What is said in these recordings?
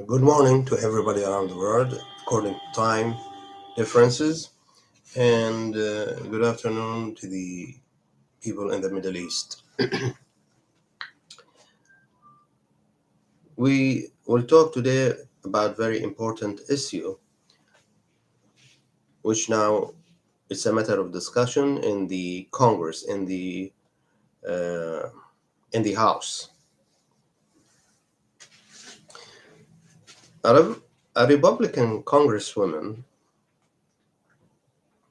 Good morning to everybody around the world, according to time differences, and good afternoon to the people in the Middle East. We will talk today about very important issue, which now it's a matter of discussion in the Congress, uh, in the House. A Republican Congresswoman,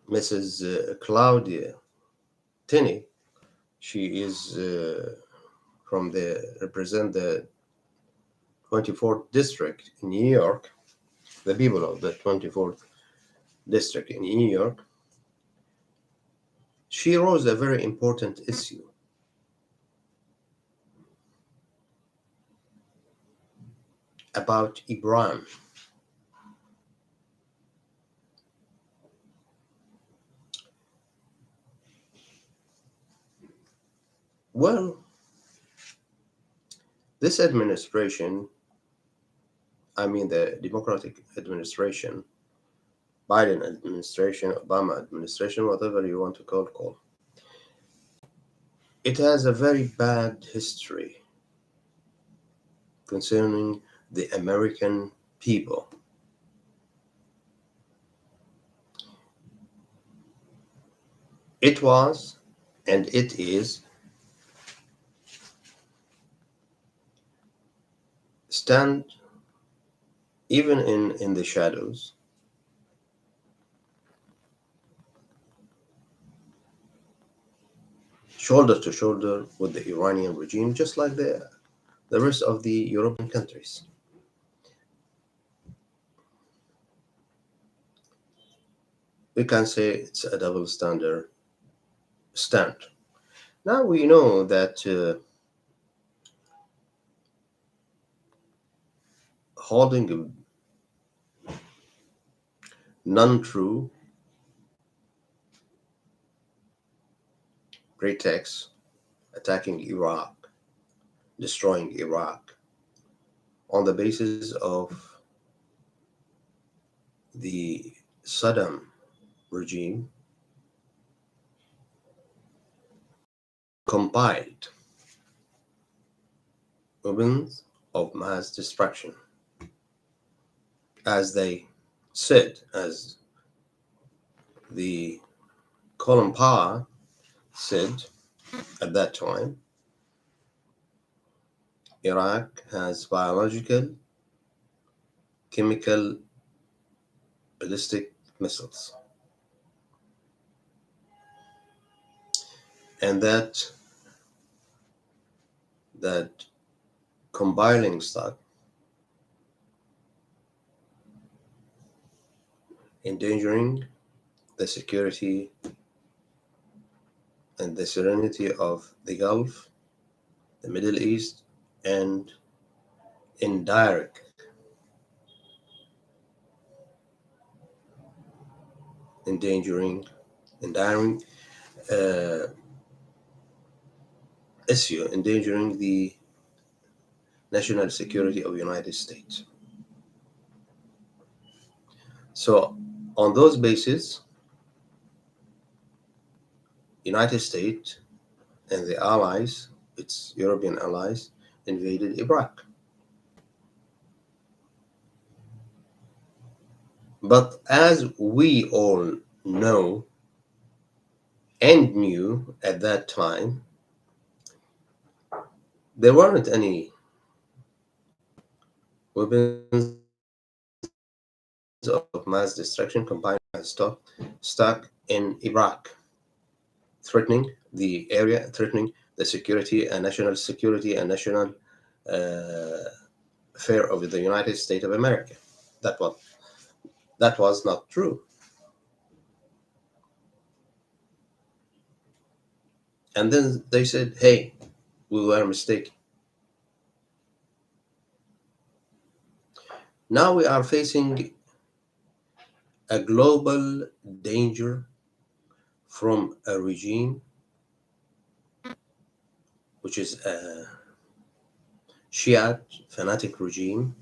Mrs. Claudia Tenney, she is represent the 24th district in New York, the people of the 24th district in New York. She rose a very important issue about Iran. Well, this administration, I mean the Democratic administration, Biden administration, Obama administration, whatever you want to call, it has a very bad history concerning the American people. It was, and it is, stand even in the shadows, shoulder to shoulder with the Iranian regime, just like the rest of the European countries. We can say it's a double standard stand. Now we know that holding a non-true pretext, attacking Iraq, destroying Iraq, on the basis of the Saddam regime compiled weapons of mass destruction, as they said, as the Colin Powell said at that time, Iraq has biological, chemical, ballistic missiles, and that compiling stock endangering the security and the serenity of the Gulf, the Middle East, and indirect endangering uh, issue, endangering the national security of the United States. So, on those bases, United States and the allies, its European allies, invaded Iraq. But as we all know and knew at that time, there weren't any weapons of mass destruction combined stock in Iraq, threatening the area, threatening the security and national security and national uh, affair of the United States of America. That was not true. And then they said, "Hey, we were mistaken." Now we are facing a global danger from a regime which is a Shiite fanatic regime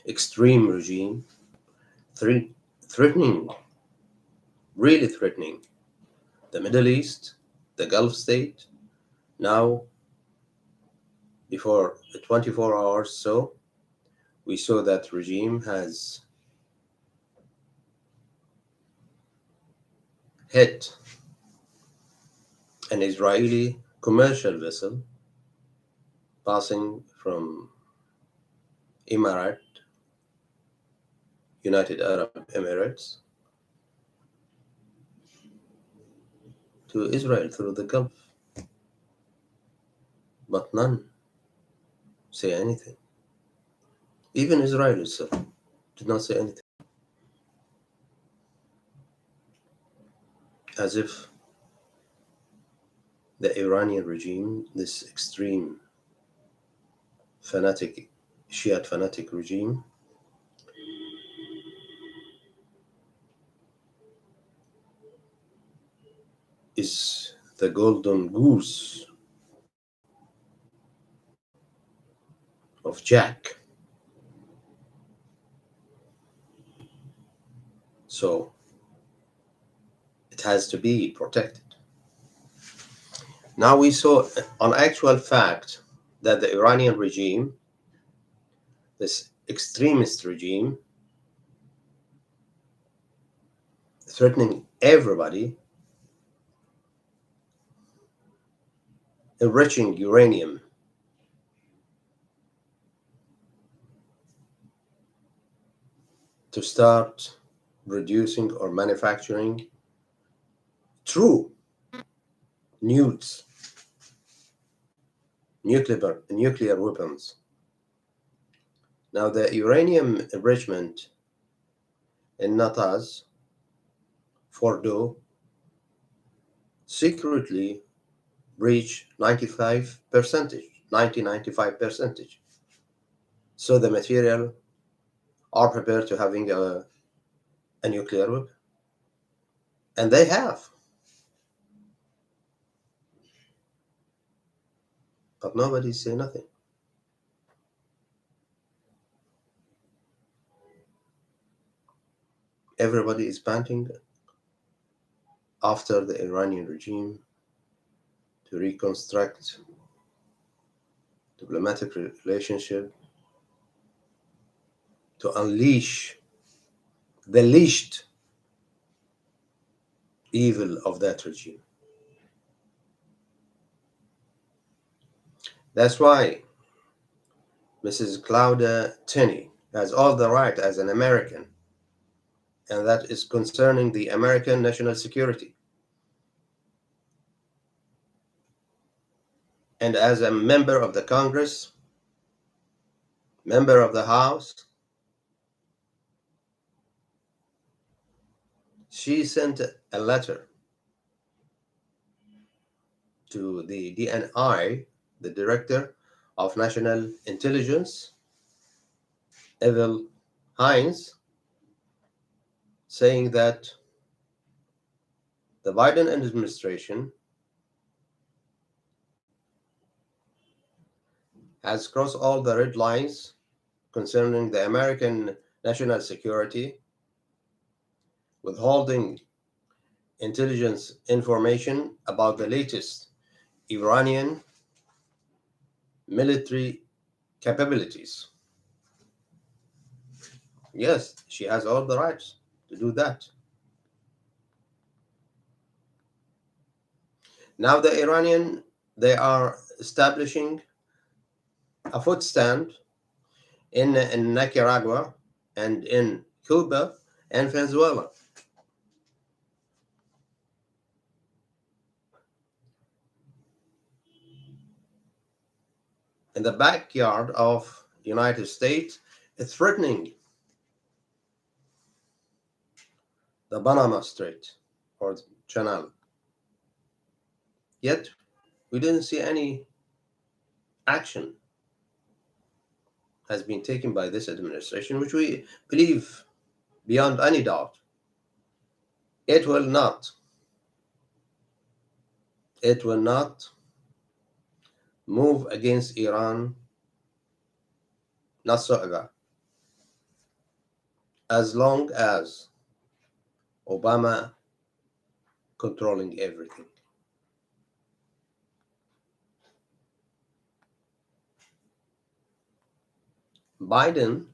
extreme regime, threatening, really threatening the Middle East, the Gulf state. Now, before 24 hours so, we saw that regime has hit an Israeli commercial vessel passing from United Arab Emirates, to Israel through the Gulf. But none say anything. Even Israel itself did not say anything. As if the Iranian regime, this extreme fanatic, Shiite fanatic regime, is the golden goose of Jack. So it has to be protected. Now we saw on actual fact that the Iranian regime, this extremist regime, threatening everybody, enriching uranium, to start producing or manufacturing true nukes, nuclear weapons. Now, the uranium enrichment in Natanz, Fordo, secretly reached 95%. So the material are prepared to having a nuclear weapon. And they have. But nobody say nothing. Everybody is panting after the Iranian regime to reconstruct diplomatic relationship, to unleash the leashed evil of that regime. That's why Mrs. Claudia Tenney has all the right as an American, and that is concerning the American national security. And as a member of the Congress, member of the House, she sent a letter to the DNI, the Director of National Intelligence, Evel Hines, saying that the Biden administration has crossed all the red lines concerning the American national security, withholding intelligence information about the latest Iranian military capabilities. Yes, she has all the rights to do that. Now the Iranian, they are establishing a food stand in Nicaragua and in Cuba and Venezuela. In the backyard of the United States, threatening the Panama Strait or Channel. Yet, we didn't see any action has been taken by this administration, which we believe beyond any doubt it will not move against Iran, not so ever. as long as Obama controlling everything. Biden,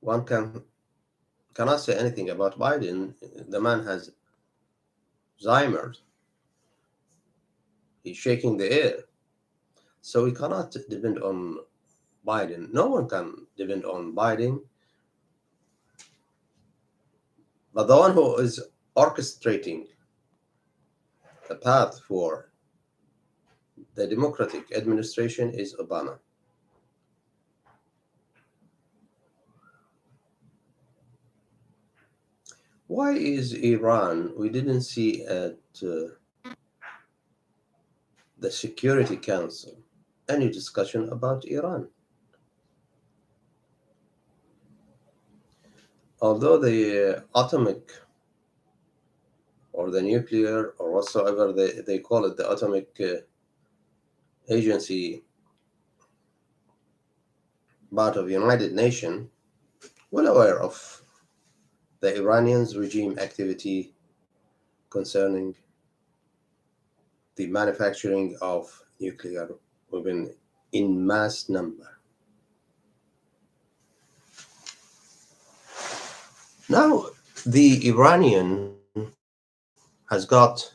one cannot say anything about Biden. The man has Alzheimer's. He's shaking the air. So we cannot depend on Biden. No one can depend on Biden. But the one who is orchestrating the path for the Democratic administration is Obama. Why is Iran? We didn't see at the Security Council any discussion about Iran. Although the atomic or the nuclear or whatsoever they call it, the atomic agency part of United Nations, well aware of the Iranians regime activity concerning the manufacturing of nuclear weapons in mass number. Now, the Iranian has got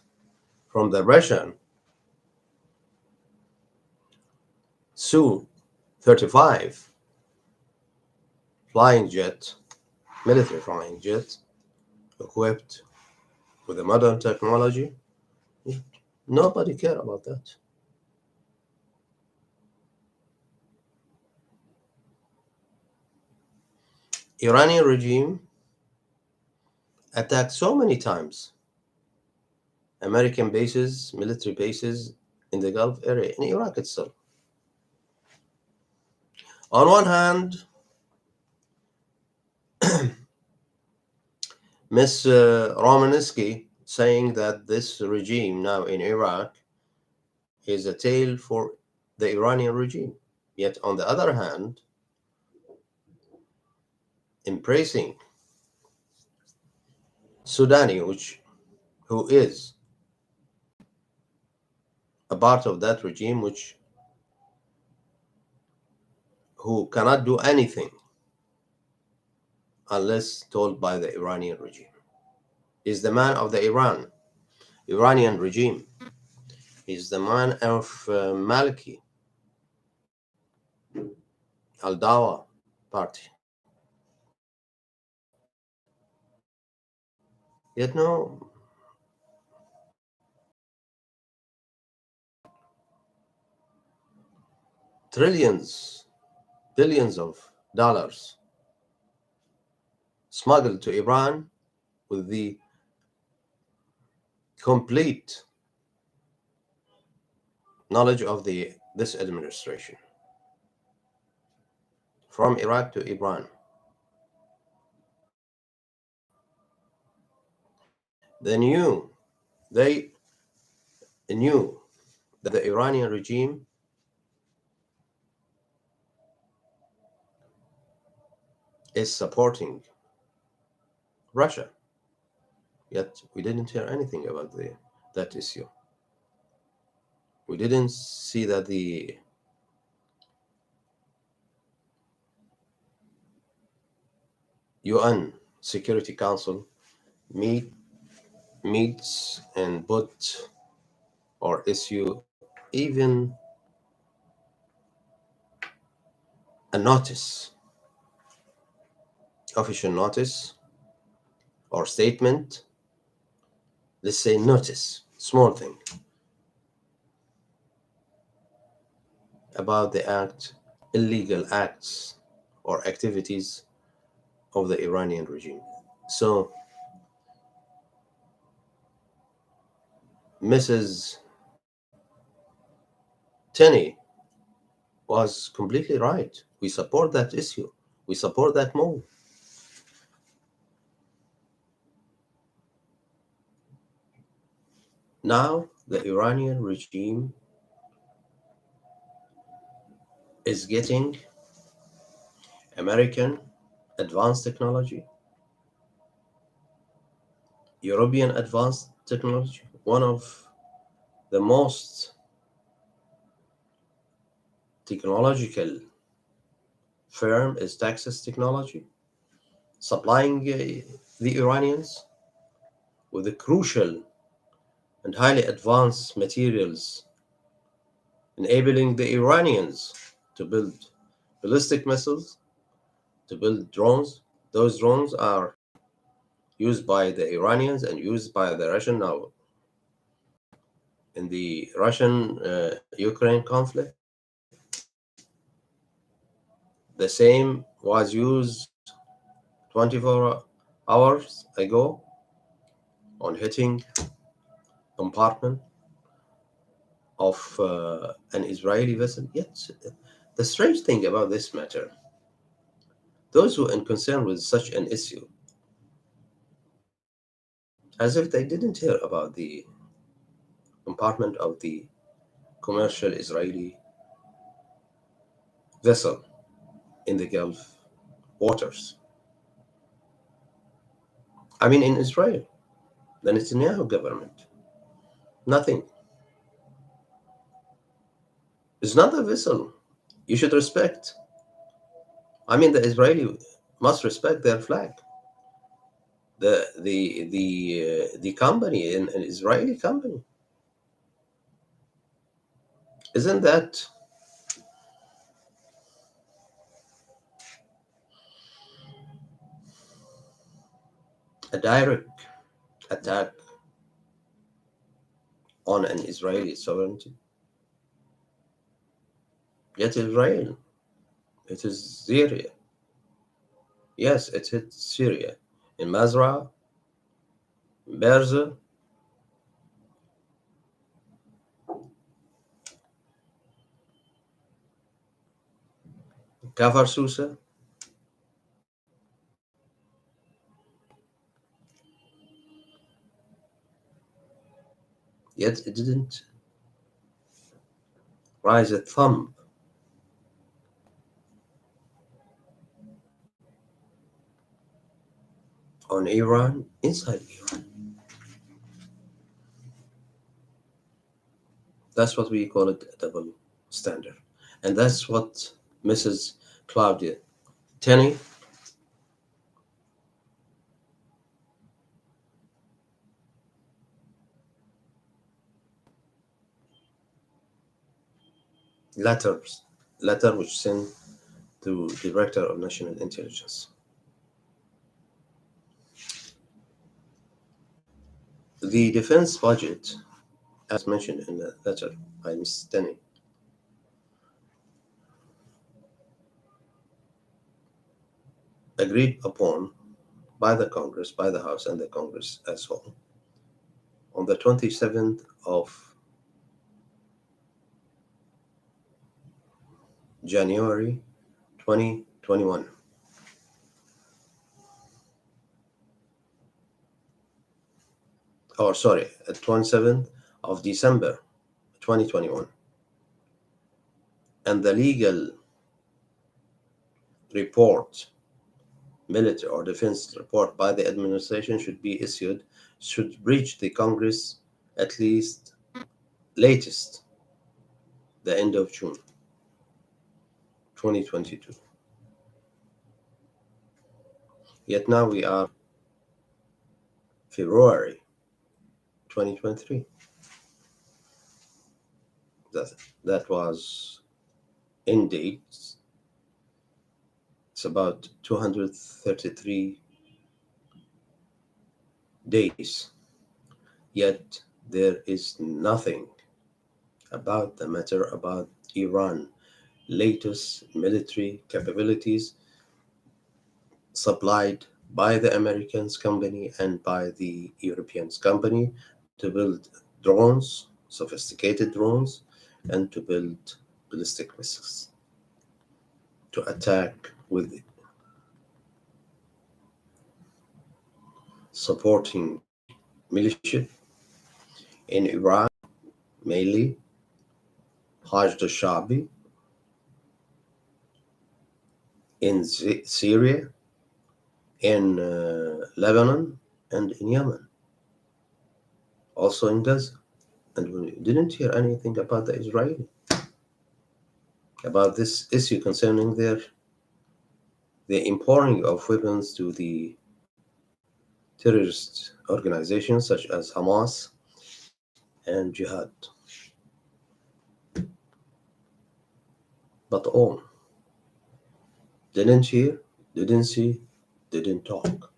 from the Russian Su-35 flying jet, military flying jet, equipped with the modern technology. Nobody care about that. Iranian regime attacked so many times American bases, military bases in the Gulf area, in Iraq itself. On one hand, Ms. Romanesky saying that this regime now in Iraq is a tale for the Iranian regime. Yet on the other hand, embracing Sudani, who is a part of that regime, who cannot do anything unless told by the Iranian regime, is the man of the Iranian regime, is the man of Maliki al-Dawa party. Yet no, trillions, billions of dollars smuggled to Iran with the complete knowledge of this administration from Iraq to Iran. They knew that the Iranian regime is supporting Russia. Yet we didn't hear anything about that issue. We didn't see that the UN Security Council meets and put or issue even a notice, official notice or statement. Let's say notice, small thing, about the illegal acts or activities of the Iranian regime. So Mrs. Tenney was completely right. We support that issue. We support that move. Now the Iranian regime is getting American advanced technology, European advanced technology. One of the most technological firm is Texas Technology, supplying the Iranians with the crucial and highly advanced materials, enabling the Iranians to build ballistic missiles, to build drones. Those drones are used by the Iranians and used by the Russian now in the Russian Ukraine conflict. The same was used 24 hours ago on hitting compartment of an Israeli vessel. Yet, the strange thing about this matter, those who are concerned with such an issue, as if they didn't hear about the compartment of the commercial Israeli vessel in the Gulf waters. I mean, in Israel, the Netanyahu government, nothing. It's not a vessel. You should respect. I mean, the Israeli must respect their flag. The company, an Israeli company, isn't that a direct attack on an Israeli sovereignty? Yet Israel, it is Syria. Yes, it hit Syria in Mazra, Berza, Kafar Susa. Yet it didn't raise a thumb on Iran inside Iran. That's what we call it a double standard. And that's what Mrs. Claudia Tenney letters letter which sent to Director of National Intelligence. The defense budget, as mentioned in the letter by Ms. Tenney, agreed upon by the Congress, by the House and the Congress as whole, on the 27th of January 2021. Or sorry, 27th of December 2021. And the legal report, military or defense report by the administration should be issued, should reach the Congress at least latest the end of June 2022. Yet now we are February 2023. That was in dates. It's about 233 days. Yet there is nothing about the matter about Iran latest military capabilities supplied by the Americans company and by the Europeans company to build drones, sophisticated drones, and to build ballistic missiles to attack with supporting militia in Iraq, mainly Hajj al-Shabi, in Syria, in Lebanon and in Yemen, also in Gaza. And we didn't hear anything about the Israeli, about this issue concerning the importing of weapons to the terrorist organizations such as Hamas and Jihad. But all didn't hear, didn't see, didn't talk.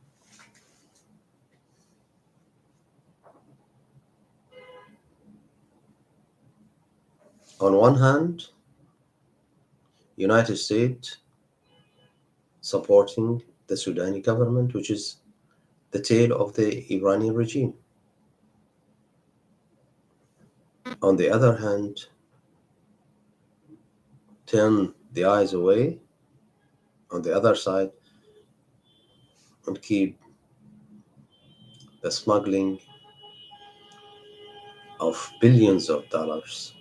On one hand, United States supporting the Sudani government, which is the tail of the Iranian regime. On the other hand, turn the eyes away on the other side and keep the smuggling of billions of dollars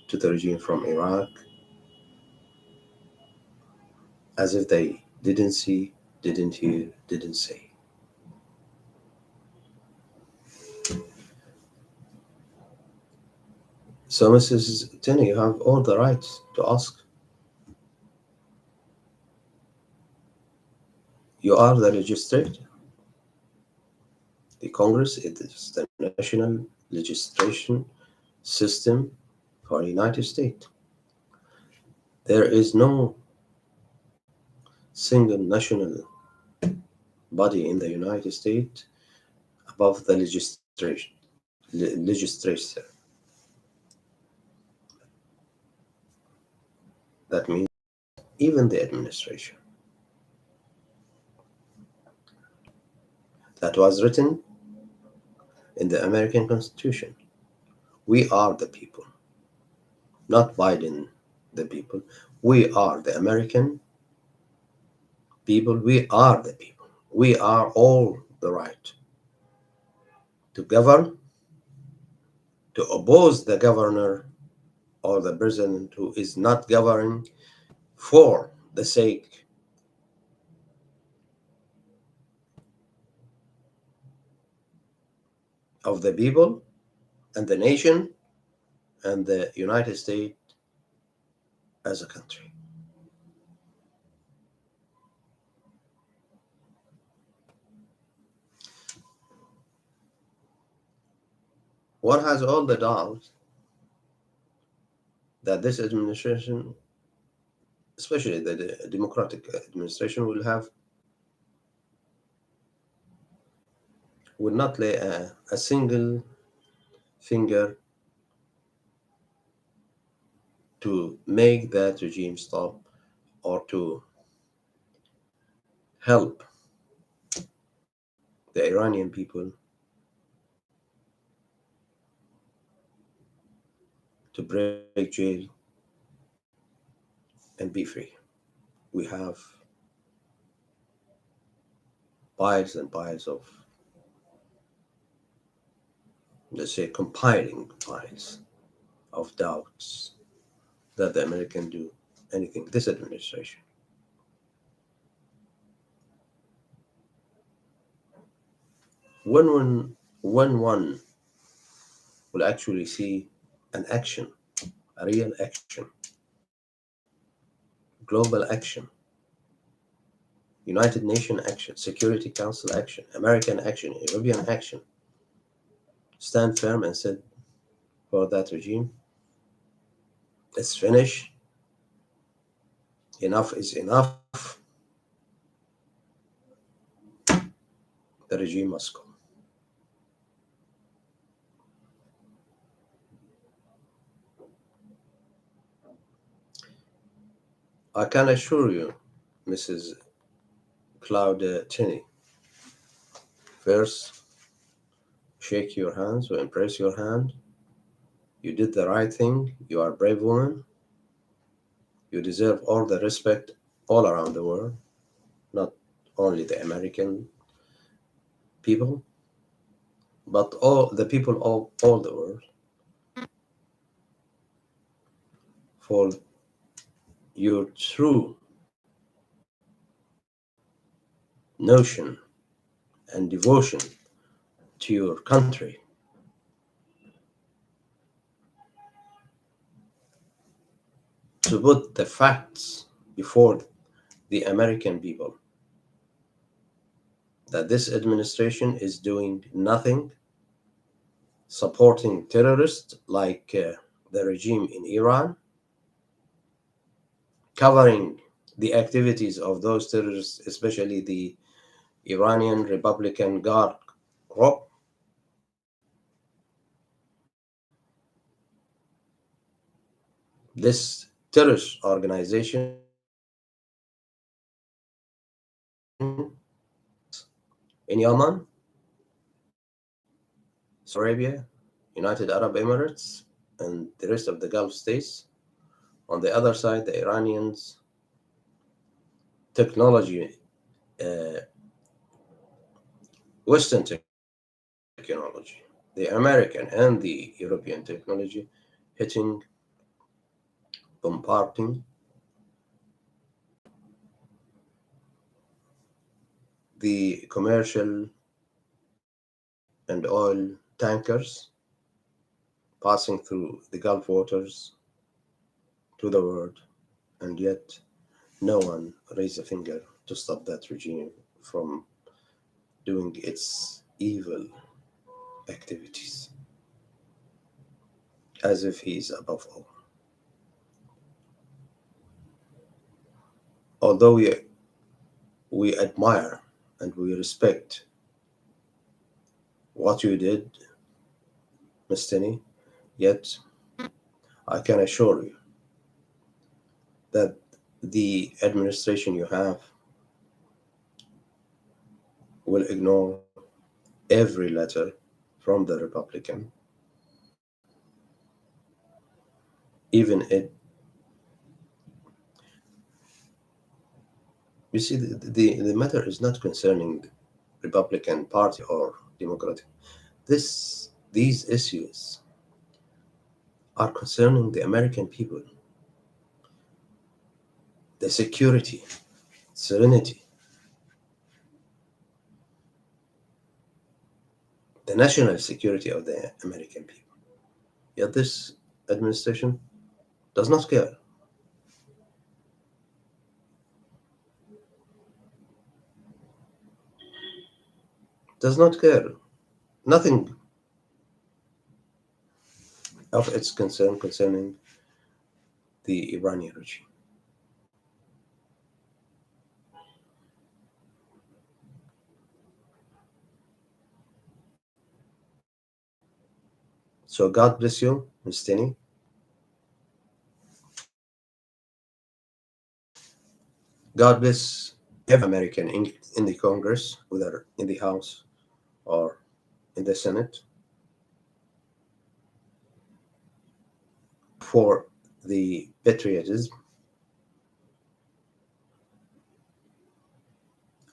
to the regime from Iraq as if they didn't see, didn't hear, didn't say. So, Mrs. Tenney, you have all the rights to ask. You are the legislator. The Congress is the national legislation system for the United States. There is no single national body in the United States above the legislature. That means even the administration. That was written in the American Constitution. We are the people, not Biden, the people. We are the American people. We are the people. We are all the right to govern, to oppose the governor or the president who is not governing for the sake of the people and the nation and the United States as a country. One has all the doubts that this administration, especially the Democratic administration, will not lay a single finger to make that regime stop or to help the Iranian people to break jail and be free. We have piles and piles of, let's say, compiling piles of doubts that the American do anything, this administration. When one will actually see an action, a real action, global action, United Nations action, Security Council action, American action, European action, stand firm and said for that regime, it's finished, enough is enough, the regime must go. I can assure you, Mrs. Claudia Tenney, first, shake your hands or embrace your hand. You did the right thing. You are a brave woman. You deserve all the respect all around the world, not only the American people, but all the people of all the world for your true notion and devotion to your country, to put the facts before the American people that this administration is doing nothing supporting terrorists like the regime in Iran, covering the activities of those terrorists, especially the Iranian Republican Guard Corps. This terrorist organization in Yemen, Saudi Arabia, United Arab Emirates, and the rest of the Gulf states. On the other side, the Iranians' technology, uh, Western technology, the American and the European technology hitting, bombarding the commercial and oil tankers passing through the Gulf waters to the world, and yet no one raised a finger to stop that regime from doing its evil activities, as if he is above all. Although we admire and we respect what you did, Ms. Tenney, yet I can assure you that the administration you have will ignore every letter from the Republican, even it. You see, the matter is not concerning Republican Party or Democratic. These issues are concerning the American people, the security, serenity, the national security of the American people. Yet this administration does not care. Does not care. Nothing of its concern concerning the Iranian regime. So God bless you, Ms. Tenney. God bless every American in the Congress, whether in the House or in the Senate, for the patriotism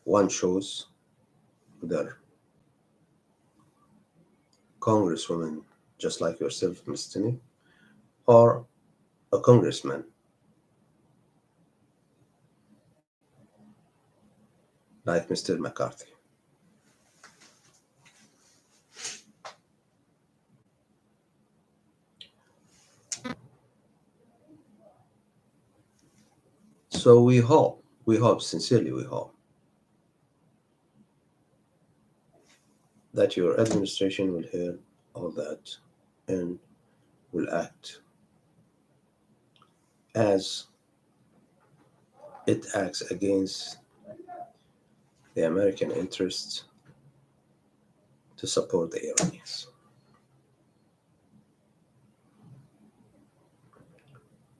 one shows, whether congresswoman just like yourself, Ms. Tenney, or a congressman like Mr. McCarthy. So sincerely we hope, that your administration will hear all that and will act as it acts against the American interests to support the Iranians.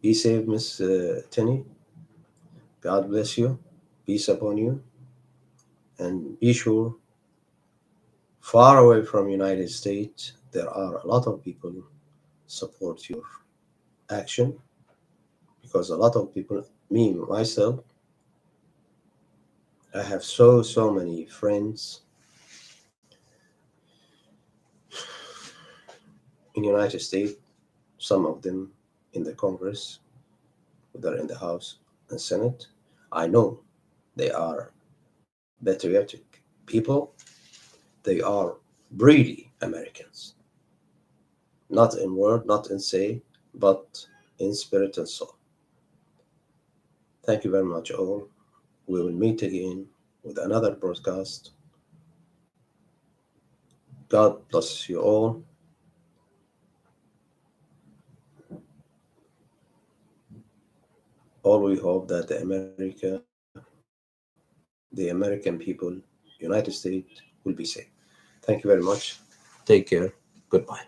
Be safe, Miss Tenney. God bless you. Peace upon you. And be sure, far away from United States, there are a lot of people support your action, because a lot of people, me myself, I have so many friends in United States, some of them in the Congress, whether in the House and Senate. I know they are patriotic people. They are really Americans, not in word, not in say, but in spirit and soul. Thank you very much, all. We will meet again with another broadcast. God bless you all. All we hope that the American people, United States, will be safe. Thank you very much. Take care. Goodbye.